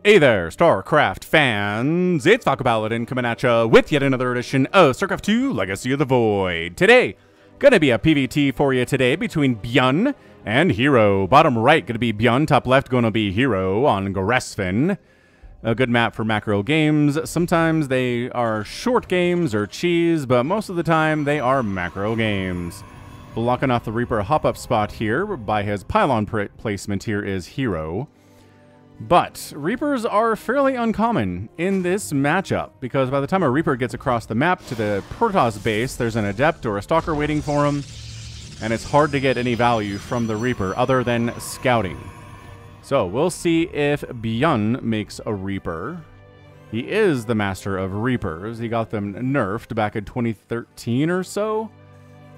Hey there, StarCraft fans! It's Falcon Paladin coming at ya with yet another edition of StarCraft 2 Legacy of the Void. Today, gonna be a PvT for you today between ByuN and herO. Bottom right gonna be ByuN, top left gonna be herO on Gresvan. A good map for macro games. Sometimes they are short games or cheese, but most of the time they are macro games. Blocking off the Reaper hop-up spot here by his pylon placement here is herO. But Reapers are fairly uncommon in this matchup, because by the time a Reaper gets across the map to the Protoss base, there's an Adept or a Stalker waiting for him, and it's hard to get any value from the Reaper other than scouting. So we'll see if ByuN makes a Reaper. He is the master of Reapers. He got them nerfed back in 2013 or so,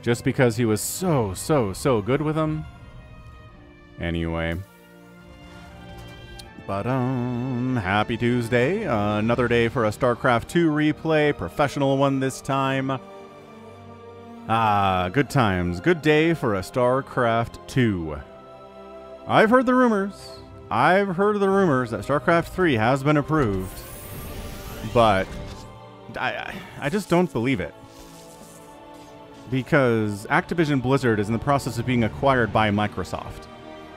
just because he was so good with them. Anyway. But, happy Tuesday. Another day for a StarCraft 2 replay. Professional one this time. Good times. Good day for a StarCraft 2. I've heard the rumors. That StarCraft 3 has been approved. But I just don't believe it. Because Activision Blizzard is in the process of being acquired by Microsoft.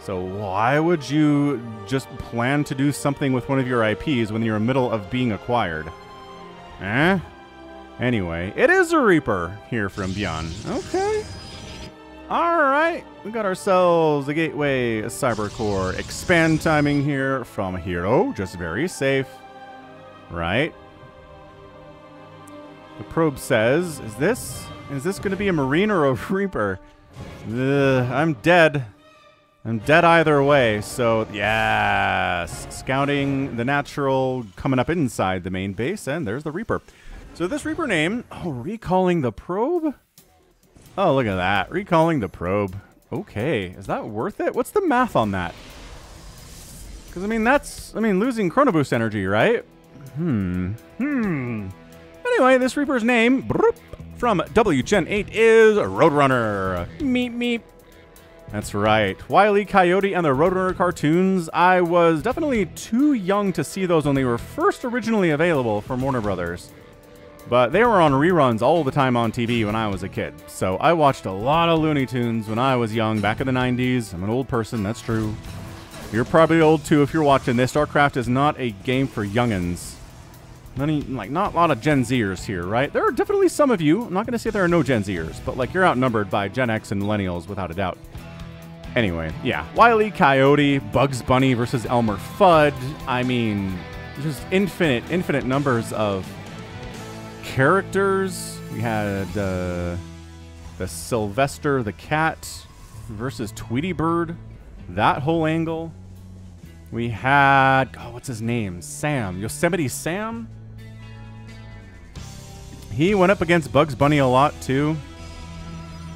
So why would you just plan to do something with one of your IPs when you're in the middle of being acquired? Eh? Anyway, it is a Reaper here from ByuN. Okay. Alright. We got ourselves a Gateway Cybercore expand timing here from herO. Just very safe. Right? The probe says, is this going to be a Marine or a Reaper? I'm dead. I'm dead either way, so yes. Scouting the natural coming up inside the main base, and there's the Reaper. So this Reaper name, recalling the probe? Oh, look at that. Recalling the probe. Okay, is that worth it? What's the math on that? Because, I mean, losing Chrono Boost energy, right? Anyway, this Reaper's name, from WGen 8 is Roadrunner. Meep, meep. That's right. Wile E. Coyote and the Roadrunner cartoons. I was definitely too young to see those when they were first originally available from Warner Brothers. But they were on reruns all the time on TV when I was a kid. So I watched a lot of Looney Tunes when I was young, back in the 90s. I'm an old person, that's true. You're probably old too if you're watching this. StarCraft is not a game for youngins. Not a lot of Gen Zers here, right? There are definitely some of you. I'm not going to say there are no Gen Zers, but like you're outnumbered by Gen X and Millennials without a doubt. Anyway, yeah, Wile E. Coyote, Bugs Bunny versus Elmer Fudd. I mean, just infinite numbers of characters. We had the Sylvester the Cat versus Tweety Bird. That whole angle. We had, what's his name? Sam. Yosemite Sam? He went up against Bugs Bunny a lot, too.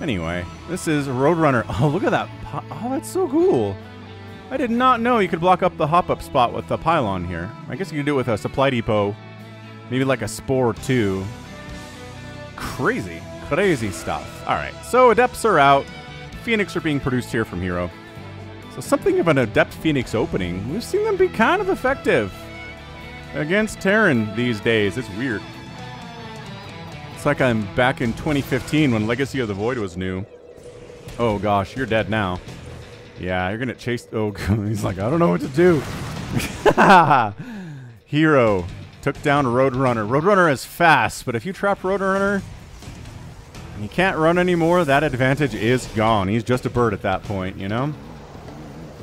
Anyway, this is Roadrunner. Oh, look at that. Oh, that's so cool. I did not know you could block up the hop-up spot with the pylon here. I guess you could do it with a supply depot. Maybe like a spore, too. Crazy stuff. Alright, so Adepts are out. Phoenix are being produced here from herO. So something of an Adept Phoenix opening. We've seen them be kind of effective against Terran these days. It's weird. It's like I'm back in 2015 when Legacy of the Void was new. Oh gosh, you're dead now. Yeah, you're gonna chase. Oh, he's like, I don't know what to do. herO took down Roadrunner. Roadrunner is fast, but if you trap Roadrunner and he can't run anymore, that advantage is gone. He's just a bird at that point, you know?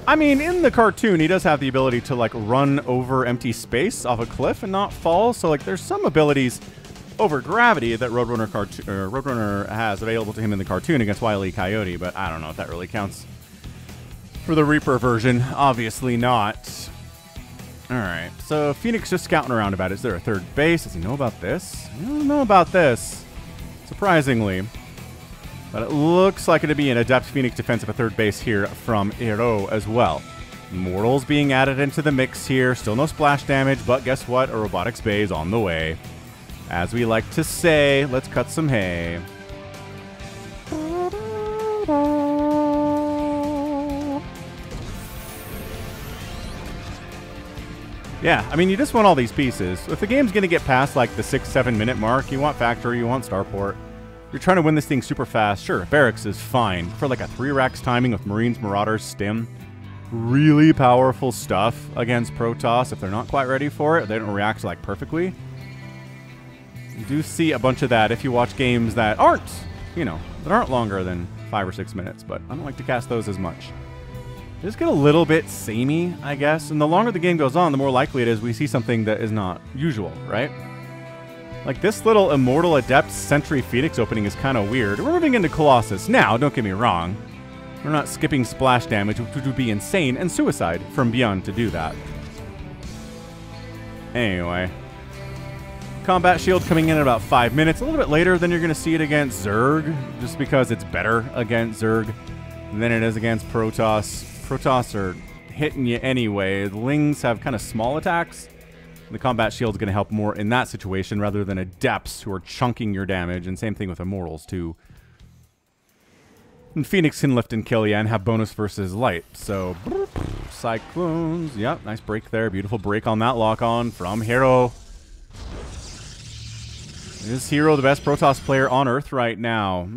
I mean, in the cartoon, he does have the ability to like run over empty space off a cliff and not fall. So like, there's some abilities over gravity that Roadrunner has available to him in the cartoon against Wile E. Coyote, but I don't know if that really counts for the Reaper version. Obviously not. Alright, so Phoenix just scouting around about it. Is there a third base? Does he know about this? I don't know about this, surprisingly. But it looks like it'd be an Adept Phoenix defensive at third base here from herO as well. Mortals being added into the mix here. Still no splash damage, but guess what? A robotics bay is on the way. As we like to say, let's cut some hay. Yeah, I mean, you just want all these pieces. If the game's going to get past, like, the 6-7 minute mark, you want Factory, you want Starport. You're trying to win this thing super fast. Sure, Barracks is fine. For, like, a 3 racks timing with Marines, Marauders, Stim. Really powerful stuff against Protoss. If they're not quite ready for it, they don't react, like, perfectly. You do see a bunch of that if you watch games that aren't, you know, that aren't longer than 5 or 6 minutes, but I don't like to cast those as much. They just get a little bit samey, I guess, and the longer the game goes on, the more likely it is we see something that is not usual, right? Like this little Immortal Adept Sentry Phoenix opening is kind of weird. We're moving into Colossus. Now, don't get me wrong, we're not skipping splash damage, which would be insane, and suicide from ByuN to do that. Anyway. Combat Shield coming in at about 5 minutes. A little bit later than you're going to see it against Zerg, just because it's better against Zerg than it is against Protoss. Protoss are hitting you anyway. The Lings have kind of small attacks. The Combat Shield's going to help more in that situation rather than Adepts who are chunking your damage, and same thing with Immortals too. And Phoenix can lift and kill you and have bonus versus light. So, Cyclones. Yep, nice break there. Beautiful break on that lock-on from herO. Is herO the best Protoss player on Earth right now?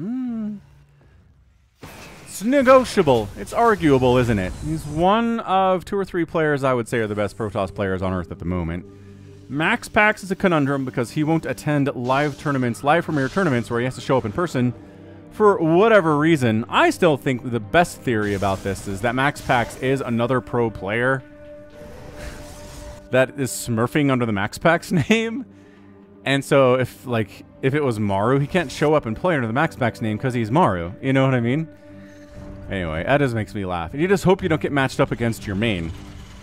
It's negotiable. It's arguable, isn't it? He's one of 2 or 3 players I would say are the best Protoss players on Earth at the moment. Max Pax is a conundrum because he won't attend live tournaments, live premiere tournaments where he has to show up in person for whatever reason. I still think the best theory about this is that Max Pax is another pro player that is smurfing under the Max Pax name. And so if it was Maru, he can't show up and play under the Max Pax name because he's Maru. You know what I mean? Anyway, that just makes me laugh. And you just hope you don't get matched up against your main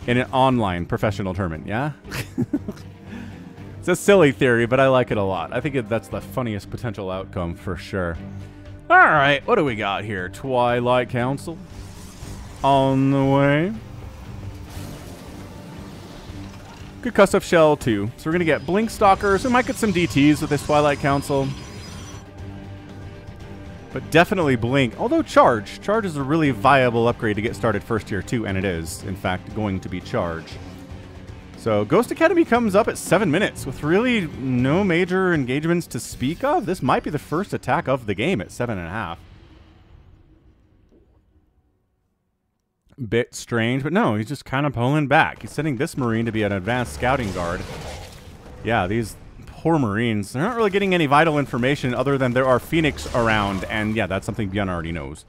in an online professional tournament, yeah? It's a silly theory, but I like it a lot. I think that's the funniest potential outcome for sure. All right, what do we got here? Twilight Council on the way. Good Cuss of Shell, too. So we're going to get Blink Stalkers. We might get some DTs with this Twilight Council. But definitely Blink. Although Charge. Charge is a really viable upgrade to get started first tier, too. And it is, in fact, going to be Charge. So Ghost Academy comes up at 7 minutes with really no major engagements to speak of. This might be the first attack of the game at 7.5. Bit strange, but no, he's just kind of pulling back. He's sending this Marine to be an advanced scouting guard. Yeah, these poor Marines, they're not really getting any vital information other than there are Phoenix around, and yeah, that's something ByuN already knows.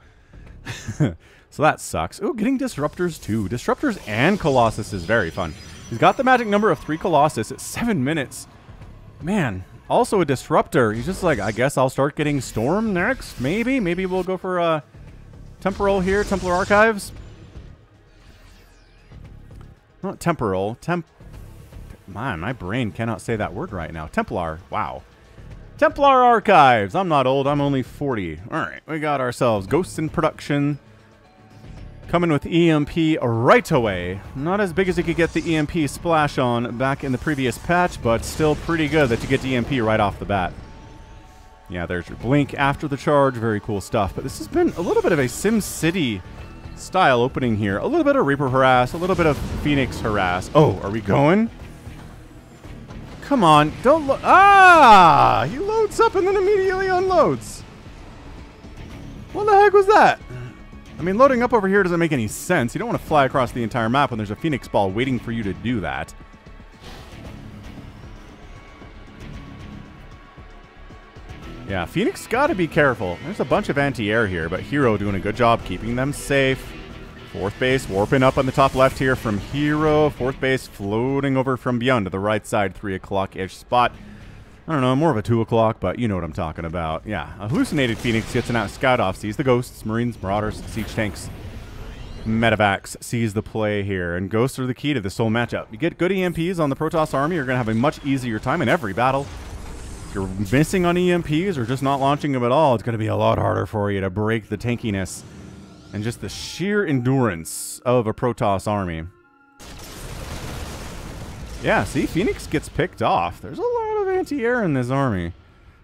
So that sucks. Oh, getting Disruptors too. Disruptors and Colossus is very fun. He's got the magic number of 3 Colossus at 7 minutes. Man, also a Disruptor. He's just like, I guess I'll start getting Storm next, maybe? Maybe we'll go for a Temporal here, Templar Archives. Not temporal. Man, my brain cannot say that word right now. Templar. Wow. Templar Archives. I'm not old. I'm only 40. All right. We got ourselves Ghosts in production. Coming with EMP right away. Not as big as you could get the EMP splash on back in the previous patch, but still pretty good that you get EMP right off the bat. Yeah, there's your Blink after the charge. Very cool stuff. But this has been a little bit of a SimCity style opening here. A little bit of Reaper harass, a little bit of Phoenix harass. Oh, are we going? Come on, don't load. Ah! He loads up and then immediately unloads. What the heck was that? I mean, loading up over here doesn't make any sense. You don't want to fly across the entire map when there's a Phoenix ball waiting for you to do that. Yeah, Phoenix got to be careful. There's a bunch of anti-air here, but herO doing a good job keeping them safe. 4th base warping up on the top left here from herO. 4th base floating over from ByuN to the right side, 3 o'clock-ish spot. I don't know, more of a 2 o'clock, but you know what I'm talking about. Yeah, a hallucinated Phoenix gets an out scout off, sees the Ghosts, Marines, Marauders, Siege Tanks. Medivacs sees the play here, and Ghosts are the key to this whole matchup. You get good EMPs on the Protoss army, you're going to have a much easier time in every battle. If you're missing on EMPs or just not launching them at all, it's going to be a lot harder for you to break the tankiness and just the sheer endurance of a Protoss army. Yeah, see, Phoenix gets picked off. There's a lot of anti-air in this army.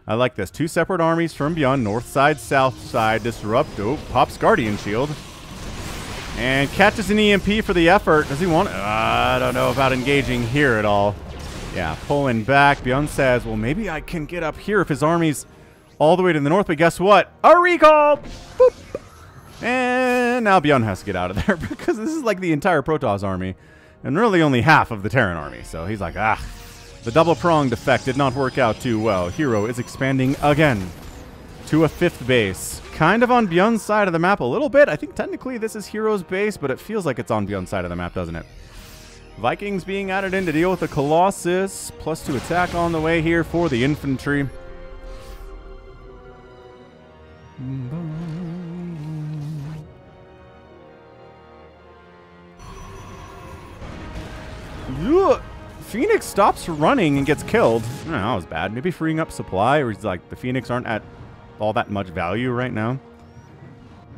I like this. 2 separate armies from ByuN, north side, south side, disrupt. Oh, pops Guardian Shield. And catches an EMP for the effort. Does he want it? I don't know about engaging here at all. Yeah, pulling back. ByuN says, well, maybe I can get up here if his army's all the way to the north. But guess what? A recall! Boop. And now ByuN has to get out of there because this is like the entire Protoss army. And really only half of the Terran army. So he's like, ah. The double-pronged effect did not work out too well. herO is expanding again to a 5th base. Kind of on ByuN's side of the map a little bit. I think technically this is herO's base, but it feels like it's on ByuN's side of the map, doesn't it? Vikings being added in to deal with the Colossus. +2 attack on the way here for the infantry. Ugh. Phoenix stops running and gets killed. I don't know, that was bad. Maybe freeing up supply, or he's like, the Phoenix aren't at all that much value right now.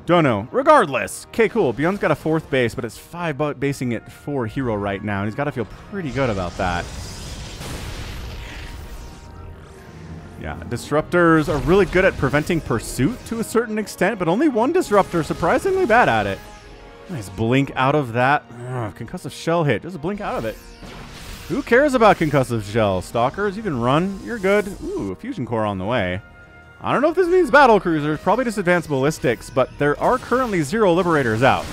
Don't know. Regardless. Okay, cool. ByuN's got a 4th base, but it's 5 basing it for herO right now, and he's got to feel pretty good about that. Yeah, disruptors are really good at preventing pursuit to a certain extent, but only one disruptor surprisingly bad at it. Nice blink out of that. Ugh, concussive shell hit. Just blink out of it. Who cares about concussive shell? Stalkers, you can run. You're good. Ooh, a fusion core on the way. I don't know if this means battle cruisers. Probably just advanced ballistics, but there are currently 0 liberators out.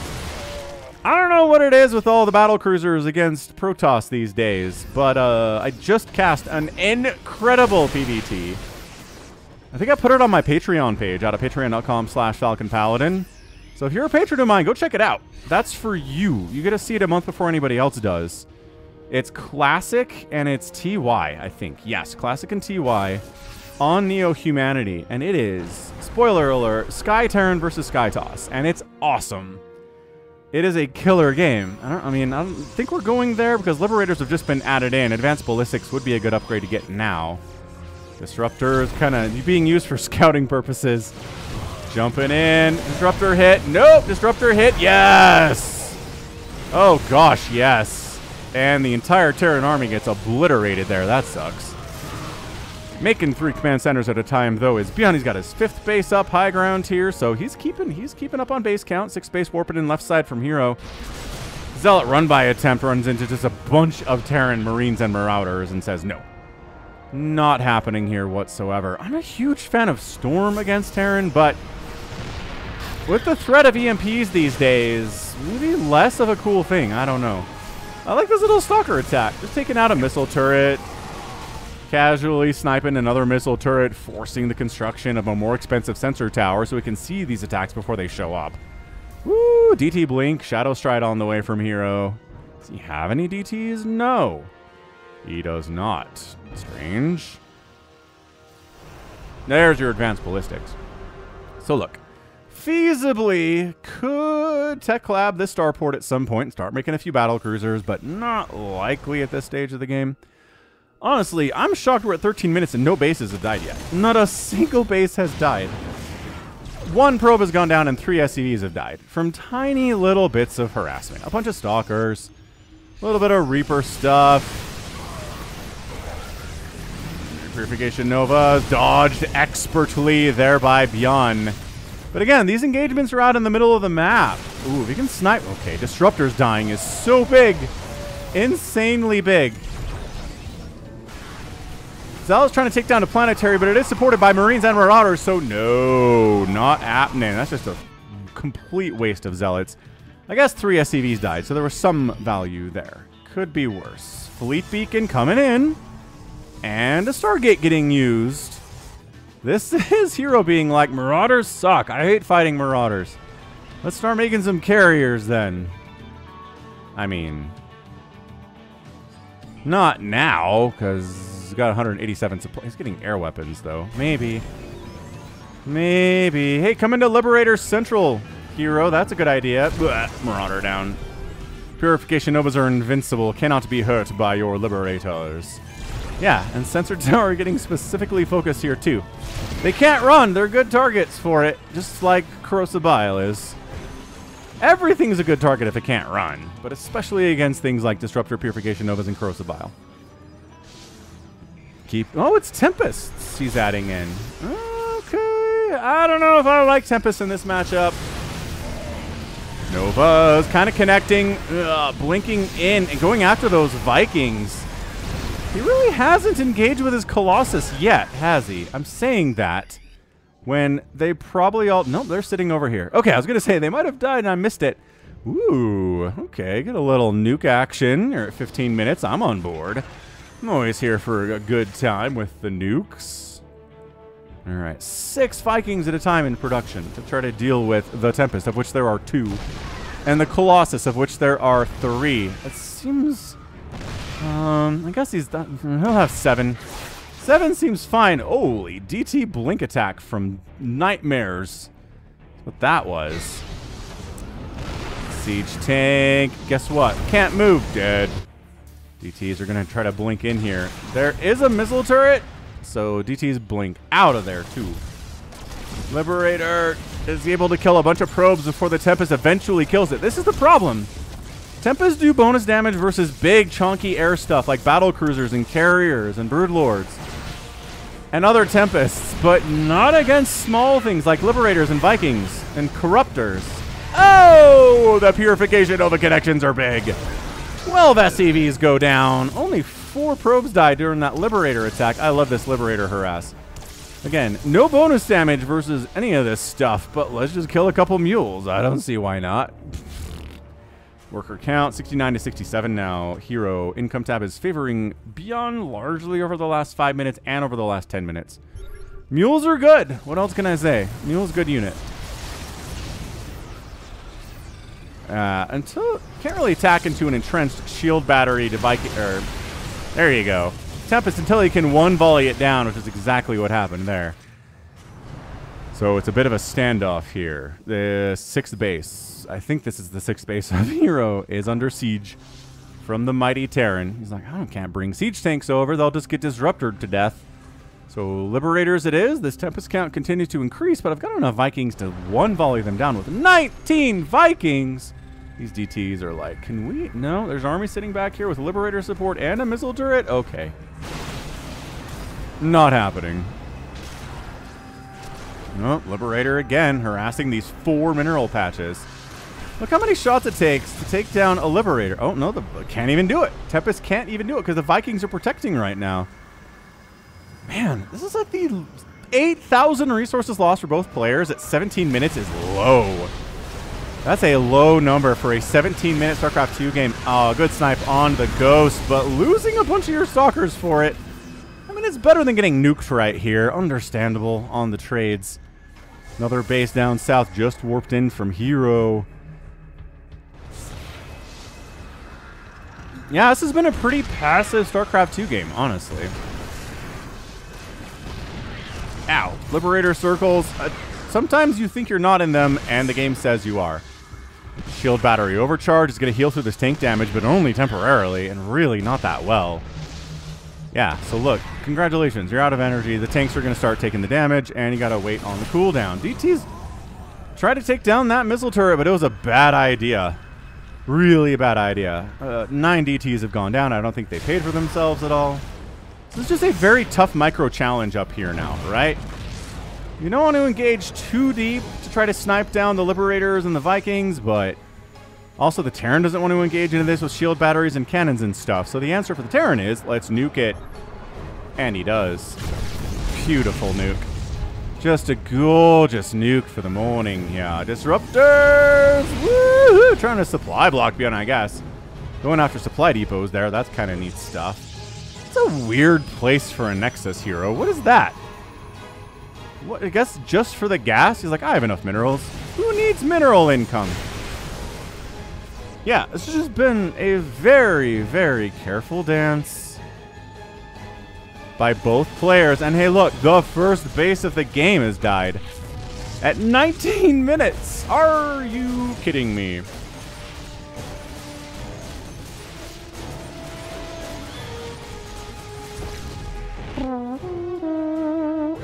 I don't know what it is with all the battle cruisers against Protoss these days, but I just cast an incredible PVT. I think I put it on my Patreon page out at patreon.com/Falcon Paladin. So if you're a patron of mine, go check it out. That's for you. You get to see it a month before anybody else does. It's Classic and it's TY, I think. Yes, Classic and TY on Neo Humanity. And it is, spoiler alert, Sky Terran versus Sky Toss. And it's awesome. It is a killer game. I don't think we're going there because Liberators have just been added in. Advanced Ballistics would be a good upgrade to get now. Disruptor is kind of being used for scouting purposes. Jumping in. Disruptor hit. Nope. Disruptor hit. Yes. Oh, gosh, yes. And the entire Terran army gets obliterated there. That sucks. Making 3 command centers at a time, though, is ByuN. He's got his 5th base up, high ground here, so he's keeping up on base count. 6 base warping in left side from herO. Zealot run-by attempt runs into just a bunch of Terran Marines and Marauders and says no. Not happening here whatsoever. I'm a huge fan of Storm against Terran, but with the threat of EMPs these days, maybe less of a cool thing. I don't know. I like this little Stalker attack. Just taking out a missile turret, casually sniping another missile turret, forcing the construction of a more expensive sensor tower so we can see these attacks before they show up. Woo! DT Blink, Shadow Stride on the way from herO. Does he have any DTs? No. He does not. Strange. There's your advanced ballistics. So look. Feasibly could tech lab this starport at some point and start making a few battle cruisers, but not likely at this stage of the game. Honestly, I'm shocked we're at 13 minutes and no bases have died yet. Not a single base has died. 1 probe has gone down and 3 SCVs have died from tiny little bits of harassment. A bunch of stalkers, a little bit of Reaper stuff. Purification Novas dodged expertly there by ByuN. But again, these engagements are out in the middle of the map. Ooh, if you can snipe. Okay, Disruptor's dying is so big. Insanely big. Zealot's trying to take down a planetary, but it is supported by Marines and Marauders, so no, not happening. That's just a complete waste of Zealots. I guess 3 SCVs died, so there was some value there. Could be worse. Fleet Beacon coming in. And a Stargate getting used. This is herO being like, Marauders suck. I hate fighting Marauders. Let's start making some carriers then. I mean, not now, because he's got 187 supply. He's getting air weapons, though. Maybe. Maybe. Hey, come into Liberator Central, herO. That's a good idea. Blah, Marauder down. Purification Novas are invincible. Cannot be hurt by your Liberators. Yeah, and Sensor Tower getting specifically focused here, too. They can't run. They're good targets for it, just like Corrosive Bile is. Everything's a good target if it can't run, but especially against things like Disruptor, Purification Novas, and Corrosive Bile. Oh, it's Tempests he's adding in. Okay, I don't know if I like Tempest in this matchup. Nova's kind of connecting, blinking in, and going after those Vikings. He really hasn't engaged with his Colossus yet, has he? I'm saying that when they probably all... Nope, they're sitting over here. Okay, I was going to say they might have died and I missed it. Ooh, okay, get a little nuke action. You're at 15 minutes. I'm on board. I'm always here for a good time with the nukes. All right, 6 Vikings at a time in production to try to deal with the Tempest, of which there are 2, and the Colossus, of which there are 3. It seems... I guess he'll have 7. 7 seems fine. Holy, DT blink attack from Nightmares. That's what that was. Siege tank. Guess what? Can't move. Dead. DTs are going to try to blink in here. There is a missile turret, so DTs blink out of there too. Liberator is able to kill a bunch of probes before the Tempest eventually kills it. This is the problem. Tempests do bonus damage versus big, chunky air stuff like battle cruisers and carriers and broodlords and other Tempests, but not against small things like Liberators and Vikings and Corruptors. Oh, the Purification Nova connections are big. 12 SCVs go down. Only 4 probes died during that Liberator attack. I love this Liberator harass. Again, no bonus damage versus any of this stuff, but let's just kill a couple mules. I don't see why not. Worker count, 69 to 67 now. herO income tab is favoring ByuN largely over the last 5 minutes and over the last 10 minutes. Mules are good. What else can I say? Mules, good unit. Until can't really attack into an entrenched shield battery to Viking. There you go. Tempest until he can one volley it down, which is exactly what happened there. So it's a bit of a standoff here. The 6th base, I think this is the 6th base of herO, is under siege from the mighty Terran. He's like, I can't bring siege tanks over. They'll just get disrupted to death. So Liberators it is. This Tempest count continues to increase, but I've got enough Vikings to one volley them down with 19 Vikings. These DTs are like, can we? No, there's army sitting back here with Liberator support and a missile turret? Okay. Not happening. Nope, Liberator again, harassing these 4 mineral patches. Look how many shots it takes to take down a Liberator. Oh, no, can't even do it. Tempest can't even do it because the Vikings are protecting right now. Man, this is like the 8,000 resources lost for both players at 17 minutes is low. That's a low number for a 17-minute StarCraft 2 game. Oh, good snipe on the Ghost, but losing a bunch of your Stalkers for it. I mean, it's better than getting nuked right here. Understandable on the trades. Another base down south just warped in from herO. Yeah, this has been a pretty passive StarCraft 2 game, honestly. Ow. Liberator circles. Sometimes you think you're not in them, and the game says you are. Shield battery overcharge is going to heal through this tank damage, but only temporarily, and really not that well. Yeah, so look, congratulations, you're out of energy. The tanks are going to start taking the damage, and you got to wait on the cooldown. DT's tried to take down that missile turret, but it was a bad idea. Really a bad idea. 9 DTs have gone down. I don't think they paid for themselves at all. This is just a very tough micro challenge up here now, right? You don't want to engage too deep to try to snipe down the Liberators and the Vikings, but also the Terran doesn't want to engage into this with shield batteries and cannons and stuff. So the answer for the Terran is, let's nuke it. And he does. Beautiful nuke. Just a gorgeous nuke for the morning. Yeah, disruptors! Woohoo! Trying to supply block ByuN, I guess. Going after supply depots there, that's kind of neat stuff. It's a weird place for a Nexus herO. What is that? What, I guess just for the gas? He's like, I have enough minerals. Who needs mineral income? Yeah, this has just been a very, very careful dance by both players. And hey, look, the first base of the game has died at 19 minutes. Are you kidding me?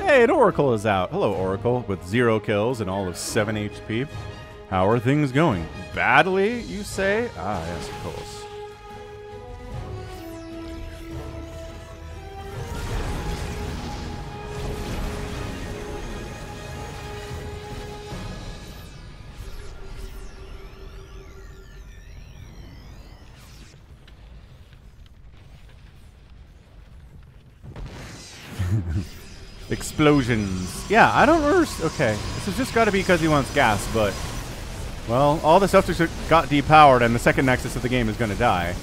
Hey, an Oracle is out. Hello, Oracle, with 0 kills and all of 7 HP. How are things going? Badly, you say? Ah, yes, of course. Explosions. Yeah, I don't understand. Okay, this has just got to be because he wants gas, but... Well, all the stuff just got depowered, and the second Nexus of the game is going to die.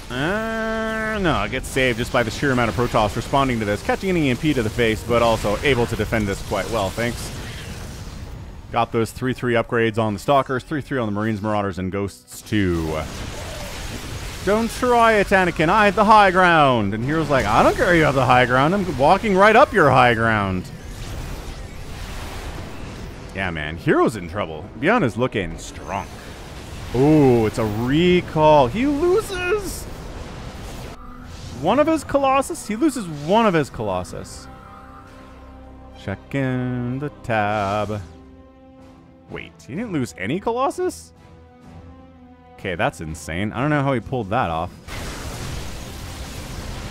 No, it gets saved just by the sheer amount of Protoss responding to this, catching an EMP to the face, but also able to defend this quite well, thanks. Got those 3-3 upgrades on the Stalkers, 3-3 on the Marines, Marauders, and Ghosts too. Don't try it, Anakin. I have the high ground. And hero's like, I don't care you have the high ground. I'm walking right up your high ground. Yeah, man. Hero's in trouble. ByuN is looking strong. Oh, it's a recall. He loses one of his Colossus. He loses one of his Colossus. Checking the tab. Wait, he didn't lose any Colossus? Okay, that's insane. I don't know how he pulled that off.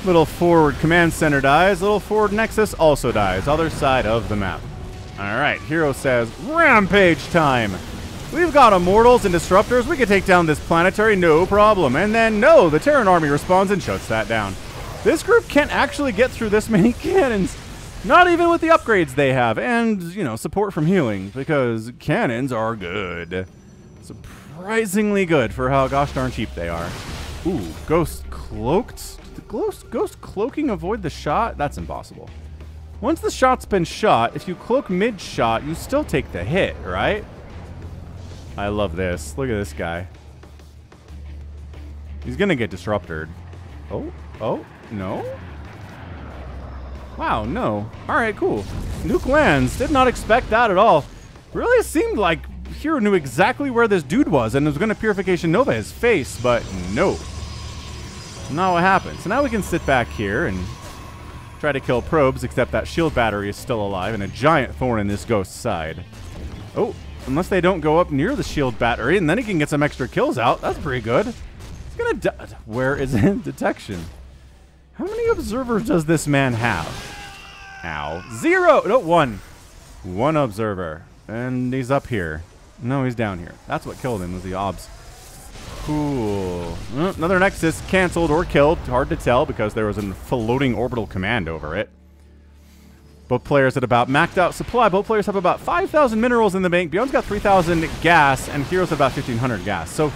Little forward command center dies. Little forward nexus also dies. Other side of the map. Alright, herO says, rampage time! We've got immortals and disruptors. We can take down this planetary, no problem. And then, no, the Terran army responds and shuts that down. This group can't actually get through this many cannons. Not even with the upgrades they have. And, you know, support from healing. Because cannons are good. Surprisingly good for how gosh darn cheap they are. Ooh, Ghost cloaked? Did the Ghost cloaking avoid the shot? That's impossible. Once the shot's been shot, if you cloak mid-shot, you still take the hit, right? I love this. Look at this guy. He's gonna get disrupted. Oh, no? Wow, no. Alright, cool. Nuke lands. Did not expect that at all. Really seemed like herO knew exactly where this dude was and was gonna Purification Nova his face, but no. Not what happened. So now we can sit back here and try to kill probes, except that shield battery is still alive and a giant thorn in this Ghost's side. Oh, unless they don't go up near the shield battery, and then he can get some extra kills out. That's pretty good. He's gonna die. Where is it? Detection. How many observers does this man have? Ow. 0! No, 1. 1 observer. And he's up here. No, he's down here. That's what killed him, was the obs. Cool. Another Nexus canceled or killed. Hard to tell because there was a floating orbital command over it. Both players at about maxed out supply. Both players have about 5,000 minerals in the bank. ByuN's got 3,000 gas, and hero's at about 1,500 gas. So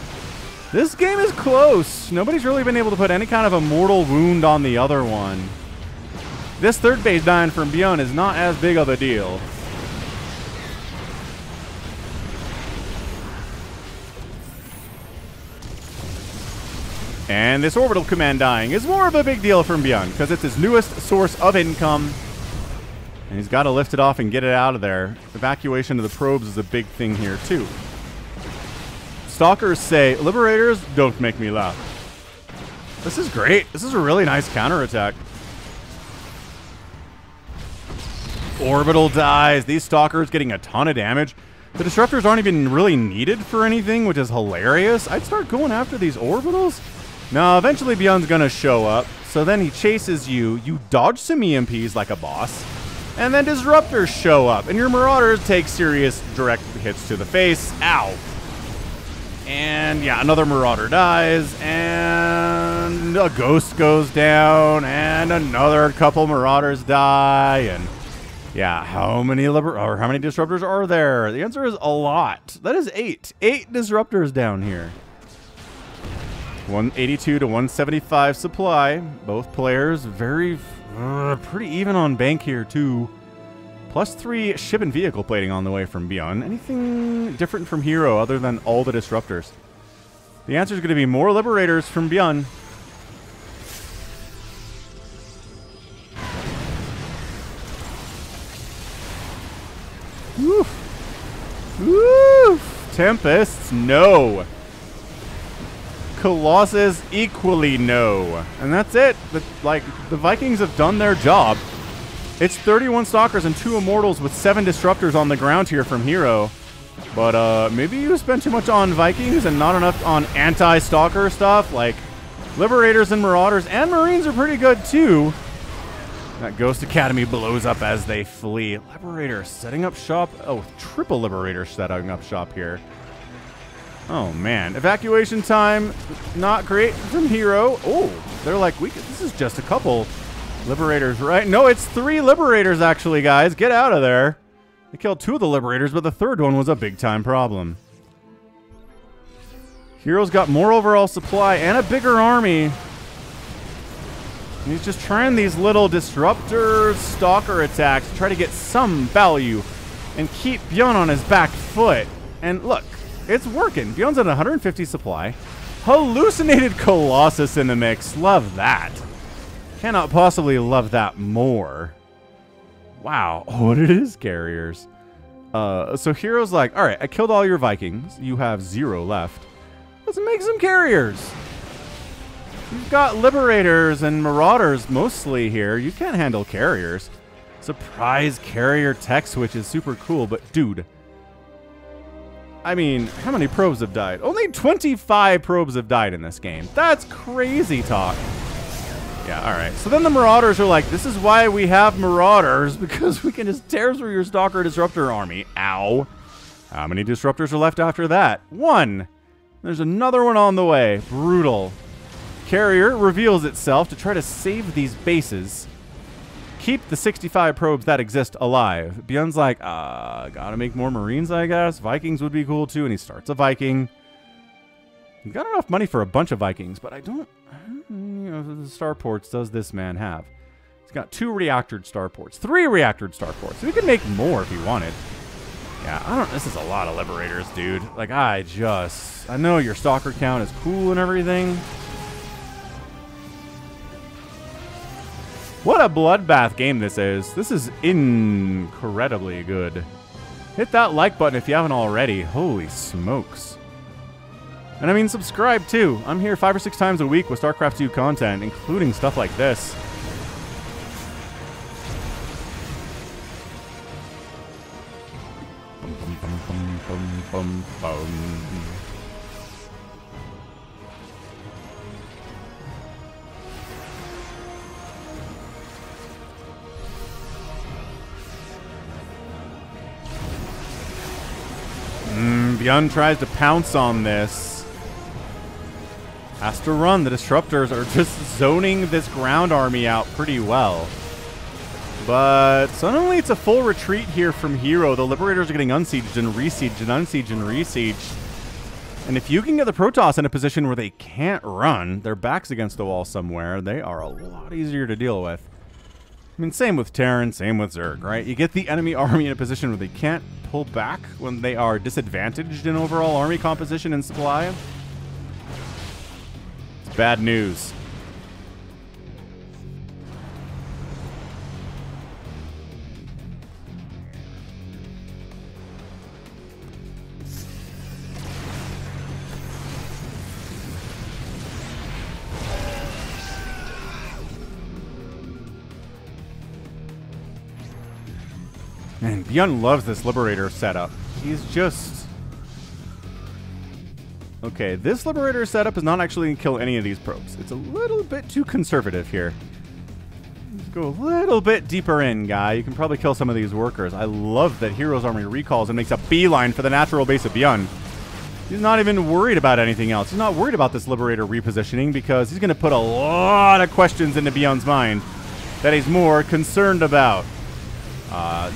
this game is close. Nobody's really been able to put any kind of a mortal wound on the other one. This third base dying from ByuN is not as big of a deal. And this orbital command dying is more of a big deal from ByuN because it's his newest source of income. And he's got to lift it off and get it out of there. Evacuation of the probes is a big thing here too. Stalkers say, Liberators, don't make me laugh. This is great. This is a really nice counterattack. Orbital dies. These Stalkers getting a ton of damage. The Disruptors aren't even really needed for anything, which is hilarious. I'd start going after these orbitals. Now, eventually ByuN's gonna show up. So then he chases you. You dodge some EMPs like a boss. And then Disruptors show up. And your Marauders take serious direct hits to the face. Ow. And yeah, another Marauder dies. And a Ghost goes down. And another couple Marauders die. And yeah, how many Disruptors are there? The answer is a lot. That is 8. 8 Disruptors down here. 182 to 175 supply. Both players very pretty even on bank here too. +3 ship and vehicle plating on the way from ByuN. Anything different from herO other than all the Disruptors? The answer is going to be more Liberators from ByuN. Woof. Woof. Tempests, no. Colossus, equally no. And that's it. The Vikings have done their job. It's 31 Stalkers and 2 Immortals with 7 Disruptors on the ground here from herO. But maybe you spend too much on Vikings and not enough on anti-Stalker stuff. Like, Liberators and Marauders and Marines are pretty good too. That Ghost Academy blows up as they flee. Liberator setting up shop. Oh, triple Liberator setting up shop here. Oh, man. Evacuation time. Not great from herO. Oh, they're like, this is just a couple Liberators, right? No, it's 3 Liberators, actually, guys. Get out of there. They killed 2 of the Liberators, but the third one was a big-time problem. hero's got more overall supply and a bigger army. And he's just trying these little disruptor stalker attacks to try to get some value and keep ByuN on his back foot. And look, it's working. ByuN's at 150 supply. Hallucinated Colossus in the mix. Love that. Cannot possibly love that more. Wow. Oh, what it is, carriers. So hero's like, all right, I killed all your Vikings. You have 0 left. Let's make some carriers. You've got Liberators and Marauders mostly here. You can't handle carriers. Surprise carrier tech switch is super cool, but dude. I mean, how many probes have died? Only 25 probes have died in this game. That's crazy talk. Yeah, all right. So then the Marauders are like, this is why we have Marauders, because we can just tear through your Stalker Disruptor army. Ow. How many Disruptors are left after that? 1. There's another one on the way. Brutal. Carrier reveals itself to try to save these bases. Keep the 65 probes that exist alive. ByuN's like, gotta make more Marines, I guess. Vikings would be cool too, and he starts a Viking. He's got enough money for a bunch of Vikings, but I don't know, the starports does this man have? He's got 2 reactored starports, 3 reactored starports. So he could make more if he wanted. Yeah, this is a lot of Liberators, dude. Like, I know your Stalker count is cool and everything. What a bloodbath game this is. This is incredibly good. Hit that like button if you haven't already. Holy smokes. And I mean, subscribe too. I'm here 5 or 6 times a week with StarCraft 2 content, including stuff like this. Bum, bum, bum, bum, bum, bum. ByuN tries to pounce on this. Has to run. The Disruptors are just zoning this ground army out pretty well. But suddenly it's a full retreat here from herO. The Liberators are getting unsieged and resieged and unsieged and resieged. And if you can get the Protoss in a position where they can't run, their back's against the wall somewhere, they are a lot easier to deal with. I mean, same with Terran, same with Zerg, right? You get the enemy army in a position where they can't pull back when they are disadvantaged in overall army composition and supply. It's bad news. Man, ByuN loves this Liberator setup. He's just... Okay, this Liberator setup is not actually going to kill any of these probes. It's a little bit too conservative here. Let's go a little bit deeper in, guy. You can probably kill some of these workers. I love that hero's army recalls and makes a beeline for the natural base of ByuN. He's not even worried about anything else. He's not worried about this Liberator repositioning because he's going to put a lot of questions into ByuN's mind that he's more concerned about.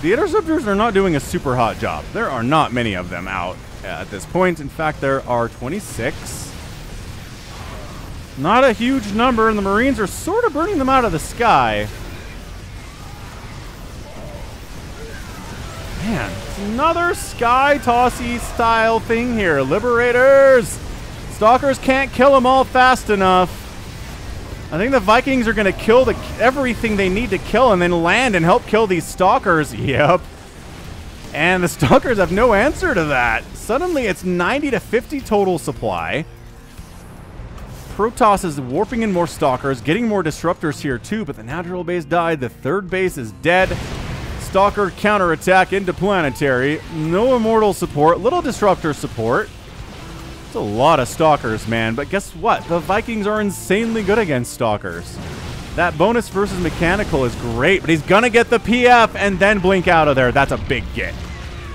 The Interceptors are not doing a super hot job. There are not many of them out at this point. In fact, there are 26. Not a huge number, and the Marines are sort of burning them out of the sky. Man, it's another Sky Tossy style thing here. Liberators! Stalkers can't kill them all fast enough. I think the Vikings are going to kill everything they need to kill and then land and help kill these Stalkers. Yep. And the Stalkers have no answer to that. Suddenly it's 90 to 50 total supply. Protoss is warping in more Stalkers, getting more Disruptors here too, but the natural base died. The third base is dead. Stalker counterattack into Planetary. No Immortal support, little Disruptor support. It's a lot of Stalkers, man, but guess what? The Vikings are insanely good against Stalkers. That bonus versus mechanical is great, but he's gonna get the PF and then blink out of there. That's a big get.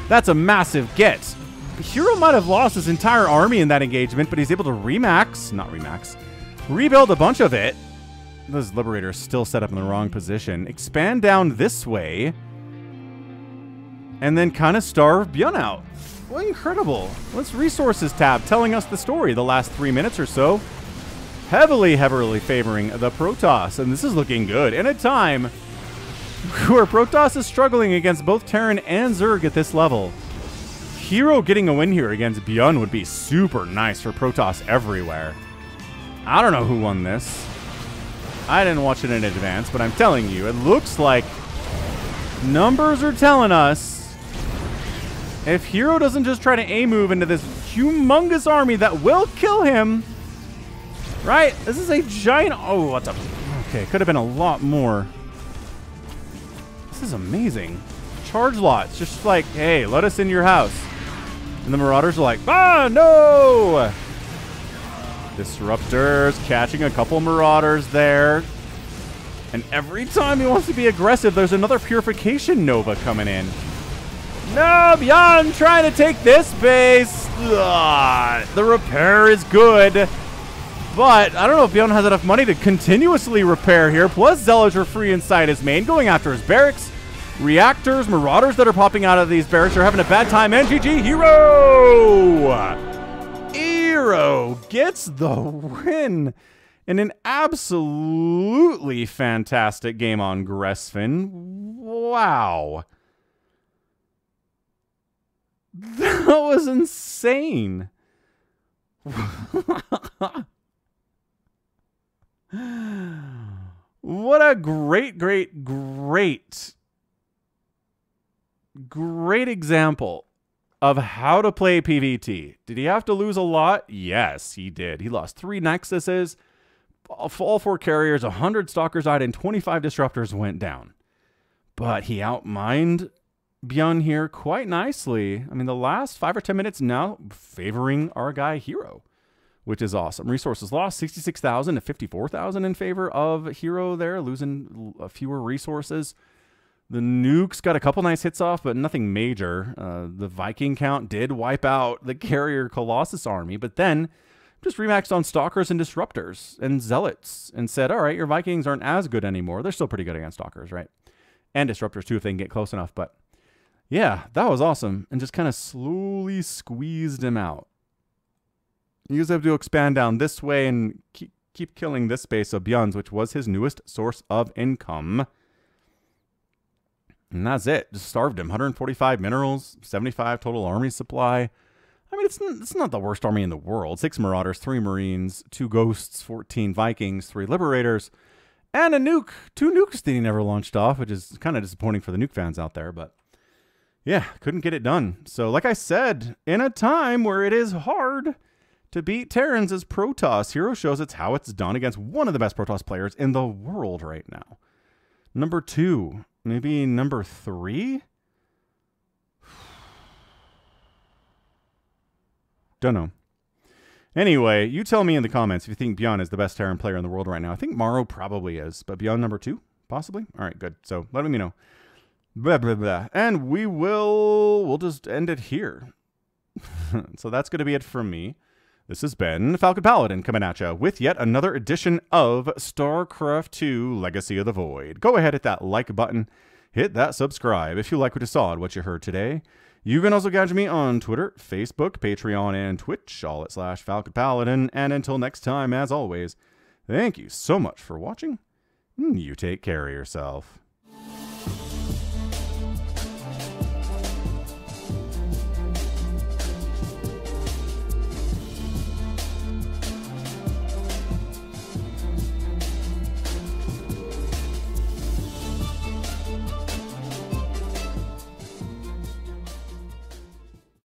That's a massive get. herO might have lost his entire army in that engagement, but he's able to rebuild a bunch of it. This Liberator is still set up in the wrong position. Expand down this way. And then kind of starve ByuN out. What incredible. Let's Resources tab telling us the story the last 3 minutes or so. Heavily favoring the Protoss. And this is looking good. In a time where Protoss is struggling against both Terran and Zerg at this level. herO getting a win here against ByuN would be super nice for Protoss everywhere. I don't know who won this. I didn't watch it in advance, but I'm telling you, it looks like numbers are telling us if herO doesn't just try to A-move into this humongous army that will kill him, right? This is a giant... Oh, what's up? Okay, could have been a lot more. This is amazing. Charge lots, just like, hey, let us in your house. And the Marauders are like, ah, no! Disruptors catching a couple Marauders there. And every time he wants to be aggressive, there's another Purification Nova coming in. No, ByuN trying to take this base. Ugh, the repair is good. But I don't know if ByuN has enough money to continuously repair here. Plus, Zealots are free inside his main, going after his barracks. Reactors, Marauders that are popping out of these barracks are having a bad time. And GG, herO! herO gets the win in an absolutely fantastic game on Gresvan. Wow. That was insane. What a great example of how to play PvT. Did he have to lose a lot? Yes, he did. He lost 3 Nexuses, all 4 carriers, 100 Stalkers died, and 25 Disruptors went down. But he outmined ByuN here quite nicely. I mean, the last 5 or 10 minutes now favoring our guy herO, which is awesome. Resources lost 66,000 to 54,000 in favor of herO there, losing fewer resources. The nukes got a couple nice hits off, but nothing major. The Viking count did wipe out the carrier Colossus army, but then just remaxed on Stalkers and Disruptors and Zealots and said, all right, your Vikings aren't as good anymore. They're still pretty good against Stalkers, right? And Disruptors too if they can get close enough, but yeah, that was awesome. And just kind of slowly squeezed him out. You just have to expand down this way and keep killing this base of ByuN's, which was his newest source of income. And that's it. Just starved him. 145 minerals, 75 total army supply. I mean, it's not the worst army in the world. 6 Marauders, 3 Marines, 2 Ghosts, 14 Vikings, 3 Liberators, and a nuke. 2 nukes that he never launched off, which is kind of disappointing for the nuke fans out there, but yeah, couldn't get it done. So like I said, in a time where it is hard to beat Terrans as Protoss, herO shows it's how it's done against one of the best Protoss players in the world right now. Number 2, maybe number 3? Don't know. Anyway, you tell me in the comments if you think ByuN is the best Terran player in the world right now. I think morO probably is, but ByuN number 2, possibly? All right, good. So let me know. Blah, blah, blah. And we'll just end it here. So that's going to be it from me. This has been Falcon Paladin coming at you with yet another edition of StarCraft 2 Legacy of the Void. Go ahead, hit that like button, hit that subscribe if you like what you saw and what you heard today. You can also catch me on Twitter, Facebook, Patreon, and Twitch, all at /Falcon Paladin. And until next time, as always, thank you so much for watching. You take care of yourself.